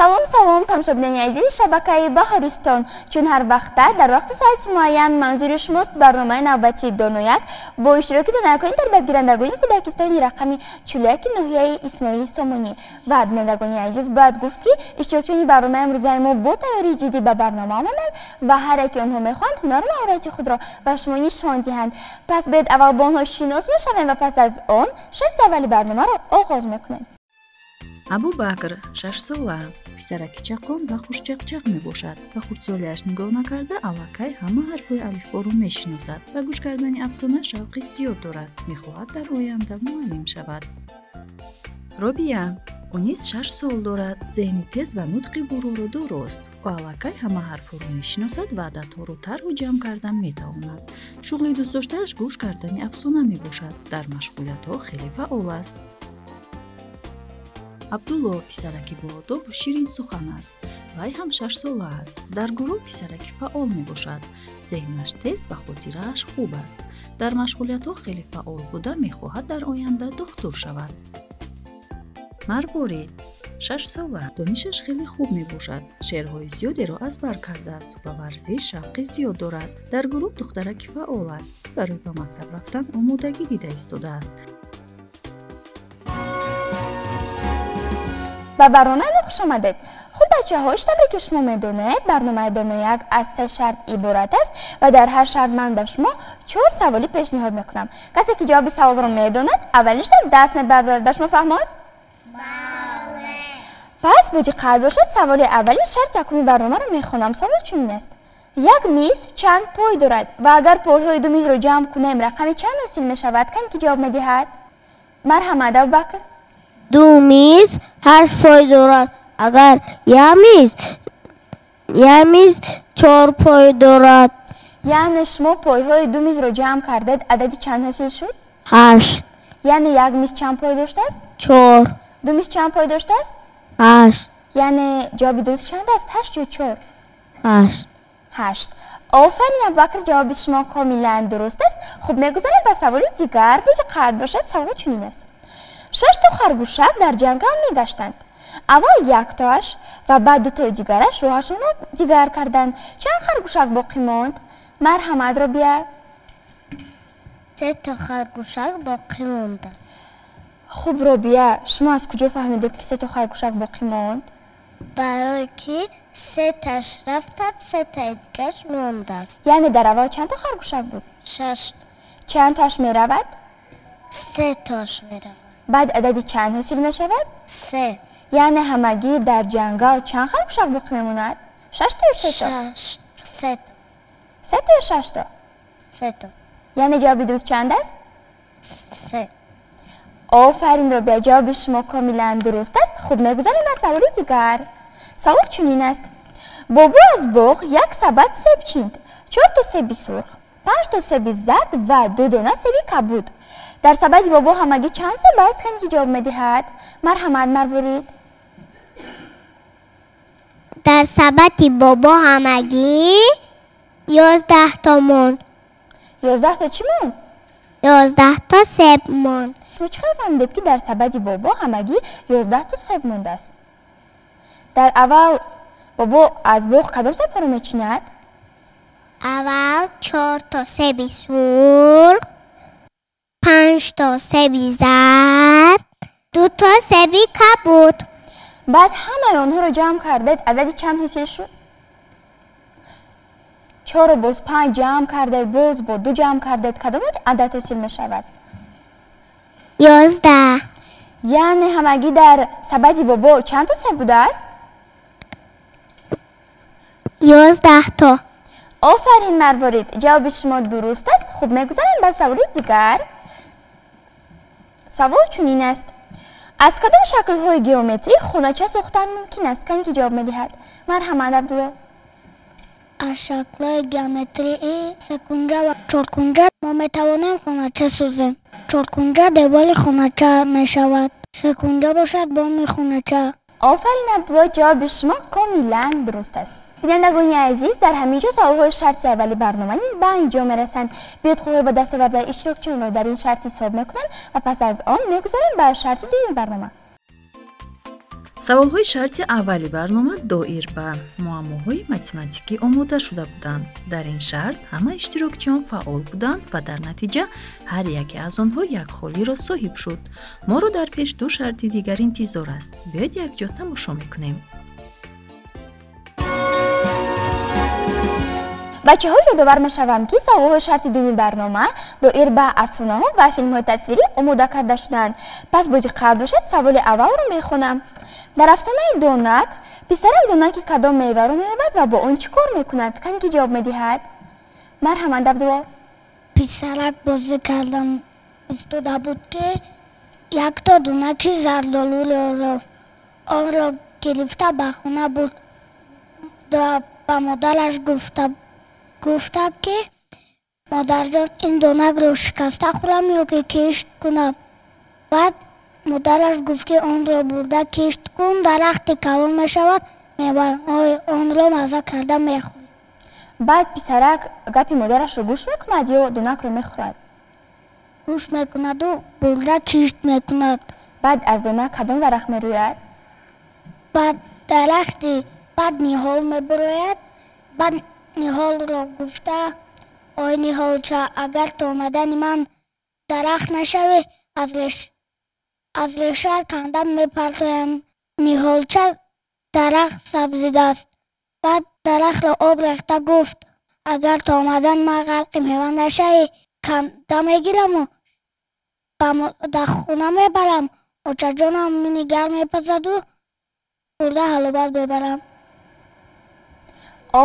سلام تماشاگران عزیز شبکه بهارستان. چون هر وقت در وقت ساعت معین منظور شماست برنامه نوبتی دونویک با اشتراک دانشگاه تربیتگرندگان کودکستانی رقمی 41 ناحیه اسماعیلی سامانی و بینندگان عزیز باید گفت که اشتراکچیان برنامه امروز ما با تیاری جدی به برنامه آمدند و هر یک آنها میخواهند هنر مهارتی خود را به شما نشان دهند. پس باید اول با آنها شناس میشویم و پس از آن شرط اولی برنامه را آغاز میکنیم. ابوبکر 6 ساله پسرکی چاقان و خوشچاق میباشد و خردسالی‌اش نگاه نکرده الکی همه حرف‌های الفبا را میشناسد و گوش کردن افسانه شوقی زیاد دارد. میخواهد در آینده معلم شود. رابیه او نیز 6 سال دارد، ذهنی تیز و نطق برو درست. او الکی همه حرف‌ها را میشناسد و عادت‌ها را طرح و جمع کردن میتواند. شغلی دوست داشته‌اش گوش کردن افسانه میباشد. در مشغولیت‌ها خیلی فعال است. عبدالله پسرکی بلاداب و شیرین سخن است. وی هم 6 ساله است. در گروه پسرکی فعال می باشد. ذهنش تیز و خاطره‌اش خوب است. در مشغولیت‌ها خیلی فعال بوده می خواهد در آینده دکتر شود. مروارید 6 ساله، دانشش خیلی خوب می باشد. شعرهای زیادی را ezber کرده است و به ورزش شوقی زیاد دارد. در گروه دخترکی فعال است. برای به مکتب رفتن آمادگی دیده ایستاده است. به برنامه ما خوش آمدید. خب بچه ها اشتباهی که شما میدونید برنامه دونویک از 3 شرط عبارت است و در هر شرط من به شما 4 سوالی پیشنهاد میکنم. کسی که جواب سوال رو میدوند اولش دست میبردارد. به شما فهم است؟ بله. پس با دقت باشید. سوال اولی شرط یکمی برنامه رو میخونم. سوال چنین است: یک میز چند پای دارد و اگر پایهای دو میز رو جمع کنیم رقم چند حاصل میشود؟ کن که جواب میدهد. مرحمت ابوبکر. 2 میز 8 پای دارد. اگر یک میز 4 پای دارد. یعنی شما پایهای 2 میز رو جمع کردید عددی چند حاصل شد؟ 8. یعنی یک میز چند پای داشته است؟ 4. 2 میز چند پای داشته است؟ 8. یعنی جواب درست چند است؟ 8 یا 4؟ 8. 8. آفرین ابوبکر، جواب شما کاملا درست است. خب میگذاریم به سوال دیگر. با دقت باشید. سوال چنین است: 6 تا خرگوشک در جنگل میگشتند. اول یک تاش و بعد 2 تا دیگرش روحشون رو دیگر کردند. چند خرگوشک باقی ماند؟ مرحمت رو بیا. 3 تا خرگوشک باقی مانده. خب رابیه، شما از کجا فهمیدید که 3 تا خرگوشک باقی ماند؟ برای که 3 تاش رفتند 3 تا دیگرش مانده است. یعنی در اول چند تا خرگوشک بود؟ 6. چند تاش میرود؟ 3 تاش میرود. بعد عددی چند حاصل میشود؟ 3. یعنی همگی در جنگل چند خرگوشک باقی میموند؟ 6 تا یا 3 تا؟ 3 تا. 3 تا یا 6 تا؟ 3 تا. یعنی جواب درست چند است؟ 3. آفرین رو به جواب شما کاملا درست است. خوب میگذاریم به سوال دیگر. سوال چنین است: بابا از باغ یک سبد سیب چیند. 4 تا سیب سرخ، 5 تا سیب زرد و 2 دانه سیب کبود. در سبد بابا همگی چند سیب است؟ که جواب میدهد. مرحمت مروارید. در سبد بابا همگی 11 تا ماند. 11 تا چی ماند؟ 11 تا سیب ماند. تو چقدر فهمیدید که در سبد بابا همگی 11 تا سیب مانده است؟ در اول بابا از باغ کدام سیب رو میچیند؟ اول 4 تا سیب سرخ، 5 تا سیب زرد، 2 تا سیب کبود. بعد همه آنها رو جمع کردید عددی چند حاصل شد؟ 4 رو باز 5 جمع کردید، باز با 2 جمع کردید، کدام عدد حاصل می شود؟ 11. یعنی همگی در سبد بابا چند تا سیب بوده است؟ 11 تا. آفرین مروارید، جواب شما درست است. خوب میگذاریم به سوال دیگر. سوال چنین است: از کدام شکل‌های گئومتری خانه‌چه ساختن ممکن است؟ کسی که جواب میدهد. مرحمت عبدالله. از شکل‌های گئومتری سه‌کنجه و چهارکنجه ما میتوانیم خانه‌چه سازیم. چهارکنجه دیوار خانه‌چه میشود. سه‌کنجه باشد بام خانه‌چه. آفرین عبدالله، جواب شما کاملا درست است. بینندگان عزیز، در همینجا سوال‌های شرط اولی برنامه نیز به اینجا میرسند. بیاد خواهی با دستاورد اشتراکچیان را در این شرط حساب میکنم و پس از آن میگذاریم به شرط دوم برنامه. саволҳои шарти аввали барнома доир ба муаммоҳои математикӣ омода шуда буданд. Дар ин шарт ҳама иштирокчиён фаъол буданд ва дар натиҷа ҳар яке аз онҳо як холиро соҳиб шуд. моро дар пеш ду шарти дигар интизор аст. биёед якҷо тамошо мекунем. бачаҳо ёдовар мешавам ки саволҳои шарти дуюми барнома доир ба афсонаҳо ва филмҳои тасвирӣ омода карда шуданд. пас боди қабл бошад саволи аввалро мехонам. дар афсонаи донак писарак донаки кадом меваро меёбад ва бо он чӣ кор мекунад? кан ки ҷавоб медиҳад. марҳамат абдулло. писарак бозӣ кардан истода буд ки якто донаки зардолуро онро гирифта ба хона буд. ба модараш гуфта ки модарҷон ин донакро шикаста хӯрам ё ки кишт кунам. баъд модараш гуфт ки онро бурда кишт кун, дарахти калон мешавад, меваҳои онро мазза карда мехӯрӣ. баъд писарак гапи модарашро гӯш мекунад ё донакро мехӯрад? гӯш мекунаду бурда кишт мекунад. баъд аз донак кадом дарахт мерӯяд? баъд ниҳол мебурояд. баъд ниҳолро гуфта ой ниҳолча, агар то омадани ман дарахт нашавӣ, аз решаат канда мепартоям. ниҳолча дарахт сабзидааст. баъд дарахтро об рехта гуфт агар то омадани ман ғарқи мева нашавӣ, канда мегираму да хона мебарам. очаҷонам нигар мепазаду бурда ҳалобат мебарам.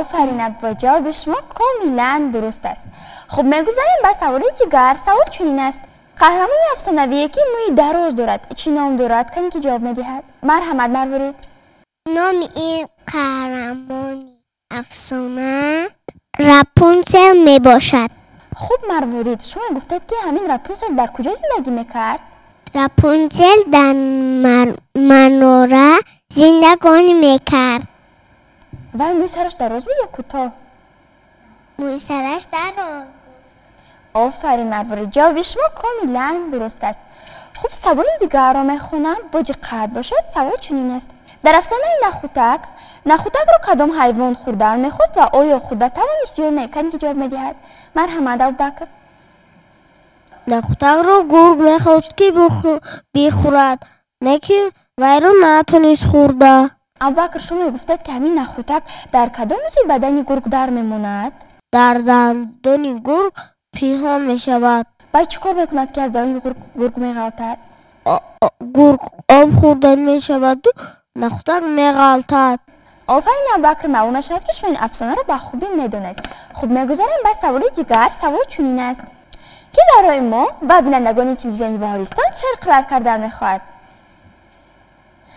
آفرین عبدالله، جواب شما کاملا درست است. خب میگذاریم به سوال دیگر. سوال چنین است: قهرمان افسانه‌ای که موی دراز دارد چی نام دارد؟ کسی که جواب میدهد؟ مرحمت مروارید. نام این قهرمان افسانه راپونزل می باشد. خوب مروارید، شما گفتید که همین راپونزل در کجا زندگی میکرد؟ راپونزل در منوره زندگانی میکرد. و موی سرش دراز بود یا کوتاه؟ موی سرش دراز. آفرین مروارید، جواب شما کاملا درست است. خب سوال دیگر را میخونم، با دقت باشید. سوال چنین است: در افسانه نخوتک را کدام حیوان خوردن میخواست و آیا خورده توانست یا نه؟ کسی که جواب میدهد؟ مرحمت ابوبکر. نخوتک را گرگ میخواست که بخورد، نه که وی را نتونست خورده. ابوبکر، شما گفتید که همین نخوتک در کدام نوع بدن گرگ در میماند؟ در دندان گرگ پنهان میشود. باید چیکار میکند که از دهان گرگ میغلطد؟ گرگ آب خوردن میشود و نخوتک میغلطد. آفرین ابوبکر، معلومش است که شما این افسانه رو به خوبی میدونید. خب میگذاریم به سوال دیگر. سوال چنین است که برای ما و بینندگان تلویزیونی بهارستان چه قرائت کردن میخواهد؟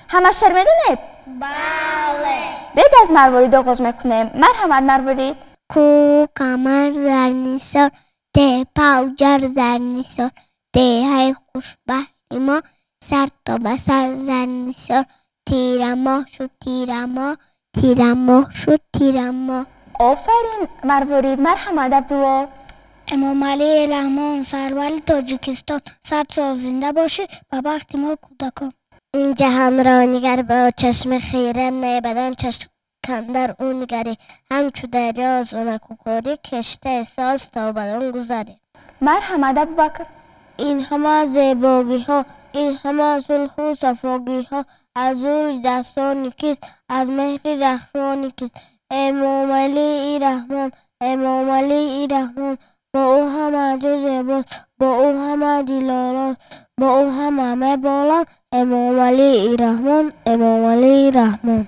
همه شعر میدونید؟ بله. بیاید از مروارید آغاز میکنیم. مرحمت مروارید. کو کمر زرنیسار، ده پاوجر زرنیسار، ده های خوشبختی ما سر تا به سر زرنیسار، تیرما شد تیرما، تیرما شد تیرما. آفرین مروارید. مرحمت عبدالله. امام علی رحمان سرور تاجیکستان 100 سال زنده باشه و بخت ما کودکان. این جهان را نگر با چشم خیره، نه بدن چشم کندر اون نگری، همچو دریا از اون کوکاری کشته احساس تا بدن گذاری. مرحمت ابوبکر. این همه زیبایی ها، این همه صلح و صفایی ها، از روی دستانی کیست، از مهر رخشانی کیست؟ امام علی رحمان، امام علی رحمان، با او همه جز باست، با او همه دیلاراست، با او همه بالان. امام علی رحمان، امام علی رحمان.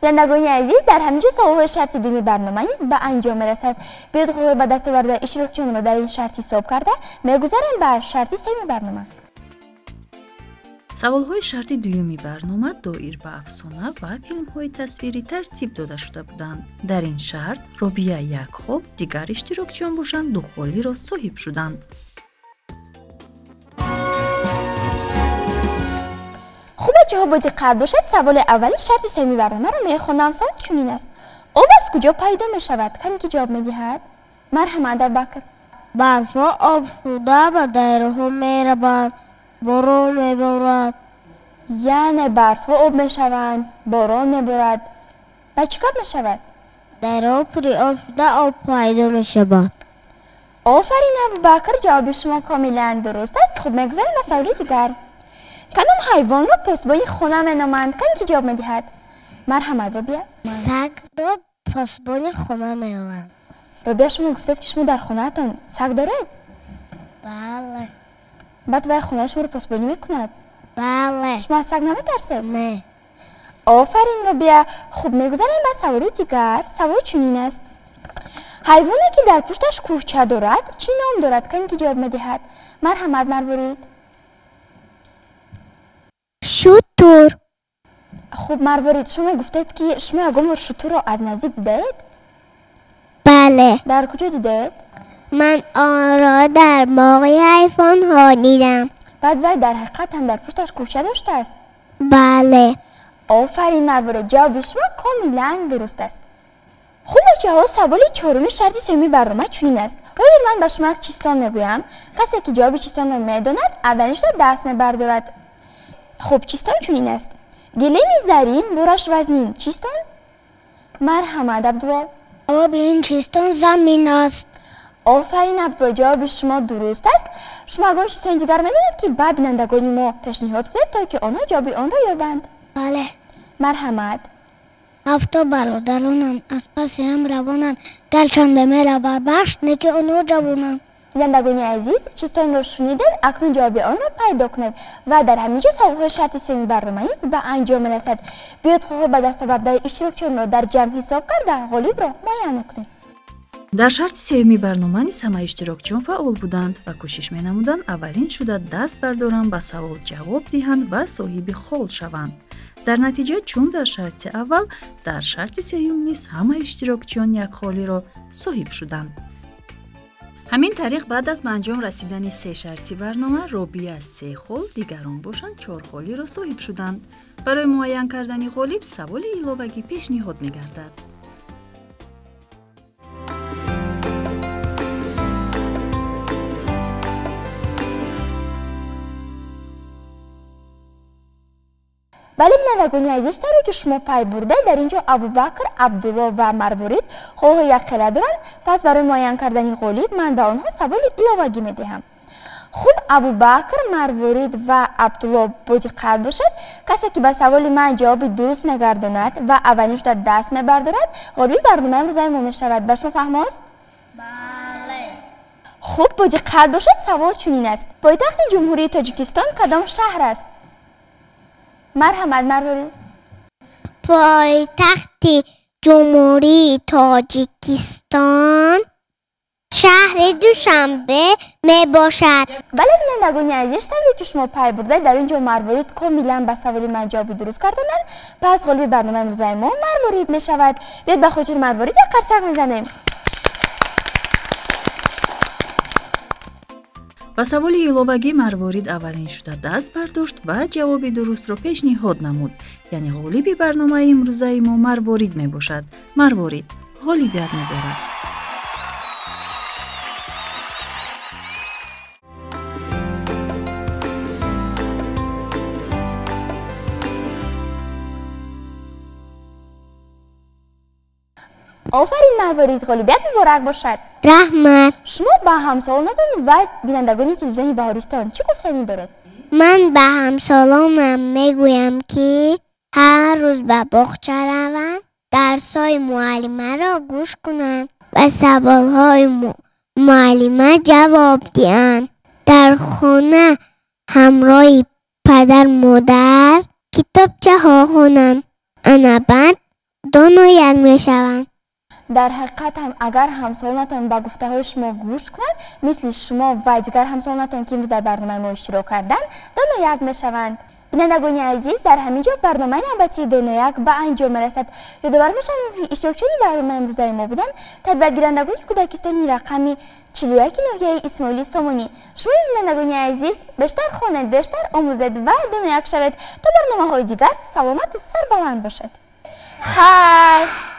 بینندگان عزیز، در همینجا سوال‌های شرطی دومی برنامه نیز به انجام میرسد. بیاید خواهی به دستاورد اشتراکچیان را در این شرطی حساب کرده میگذاریم به شرطی سومی برنامه. саволҳои шарти дуюми барнома доир ба афсона ва филмҳои тасвирӣ тартиб дода шуда буданд. дар ин шарт робия як хол, дигар иштирокчиён бошанд ду холиро соҳиб шуданд. خوب بچه‌ها با دقت باشید. سوال اولی شرط سومی برنامه رو میخونم. سوال چنین است: آب از کجا پیدا میشود؟ کسی که جواب میدهد؟ مرحمت ابوبکر. برفها آب شده به دره ها میروند، باران میبارد. یعنی برف ها آب می شوند، باران می بارد و چیکار می شود؟ در آب آب شده آب پیدا می شود. آفرین ابوبکر، جواب شما کاملا درست است. خوب میگذاریم به سوال دیگر. کدام حیوان را پاسبانی خانه می نامند؟ کدام که جواب می دهد؟ مرحمت ربیه. سگ را پاسبانی خانه می نامند. ربیه شما گفتید که شما در خانه تان سگ دارید؟ بله. بعد وای خانه شما رو پاسبانی میکند؟ بله. شما از سگ نمیترسید؟ نه. آفرین ربیه. خوب میگذاریم به سوال دیگر. سوال چنین است: حیوانی که در پشتش کوهچه دارد چی نام دارد؟ کسی که جواب میدهد؟ مرحمت مروارید. شتر. خوب مروارید، شما گفتید که شما اگه شتر رو از نزدیک دیدید؟ بله. در کجا دیدید؟ من آن را در باغ حیوان ها دیدم. بعد وای در حقیقت هم در پشتش کوهچه داشته است؟ بله. آفرین مروارید، جواب شما کاملا درست است. خوب بچه‌ها، سوال چهارم شرط سومی برنامه چنین است. حالا من به شما چیستان میگویم. کسی که جواب چیستان را میداند اولش را دست میبردارد. خوب چیستان چنین است: گلیم زرین، برش وزنین. چیستان؟ مرحمت عبدالله. جواب این چیستان زمین است. آفرین عبدالله، جواب شما درست است. شما اگر چیستان دیگر میدانید که به بینندگان ما پیشنهاد کنید تا که آنها جواب آن را یابند. بله. مرحمت. هفت برادرانند، از پس هم روانند، گرچند می‌رود بخش نیکی آنها جوانند. بینندگان عزیز، چیستان را شنیدید، اکنون جواب آن را پیدا کنید و در همینجا سوال شرط سومی برنامه نیز به انجام می‌رسد. بیاید خواه به دستاورده اشتراکچیان را در جمع حساب کرده غالب را معین کنید. در شرط سومی برنامه نیز همه اشتراکچیان فعال بودند و کوشش می‌نمودند اولین شده دست بردارند، به سوال جواب دهند و صاحب خال شوند. در نتیجه چون در شرط اول، در شرط سوم نیز همه اشتراکچیان یک خالی را صاحب شدند. همین طریق بعد از به انجام رسیدن 3 شرطی برنامه، رابعه از 3 خال، دیگران باشند 4 خالی را صاحب شدند. برای معین کردن غالب سوال علاوگی پیشنهاد می‌گردد. بله بینندگان عزیز، طوری که شما پی برده در اینجا ابوبکر، عبدالله و مروارید خواه یک خیله دارند. پس برای معین کردن غالب من به آنها سوال علاوگی میدهم. خوب ابوبکر، مروارید و عبدالله با دقت باشد. کسی که به سوال من جواب درست میگرداند و اولین شده دست میبردارد غالب برنامه امروز ما میشود. به شما فهم است؟ بله. خوب با دقت باشد. سوال چنین است: پایتخت جمهوری تاجیکستان کدام شهر است؟ مرحمت مروارید. پایتخت جمهوری تاجیکستان شهر دوشنبه می باشد. بله بینندگان عزیز، طوری که شما پی برده در اینجا مروارید کاملا به سوال من جواب درست کردند. پس غالب برنامه امروز ما مروارید می شود. بیاید به خاطر مروارید یک قرصک میزنیم. با سوال علاوگی مروارید اولین شده دست برداشت و جواب درست را پیشنهاد نمود. یعنی غالب برنامه امروزه ما مروارید می باشد. مروارید غالبیت می دارد. آفرین مروارید، غالبیت مبارک باشد. رحمت. شما به همسالانتان و بینندگان تلویزیون بهارستان چه گفتنی دارد؟ من به همسالانم میگویم که هر روز به باغچه روند، درس‌های معلمه را گوش کنند و سوال‌های معلمه جواب دهند. در خانه همراه پدر مادر کتابچه ها خوانند. آن بعد دانو یک میشوند. در حقیقت هم اگر همسالانتان به گفته های شما گوش کنند، مثل شما و دیگر همسالانتان که امروز در برنامه ما اشتراک کردند، دانو یک میشوند. بینندگان عزیز، در همینجا برنامه نوبتی دانو یک به انجام رسد. یادآور باشید اشتراکچیان برنامه امروز ما بودند تدبیرگیرندگان کودکستانی رقم 41 ناحیه اسماعیلی سامانی. شما بینندگان عزیز بیشتر خوانید، بیشتر آموزید و دانو یک شوید تا برنامه های دیگر سلامت و سربلند باشد. خیر.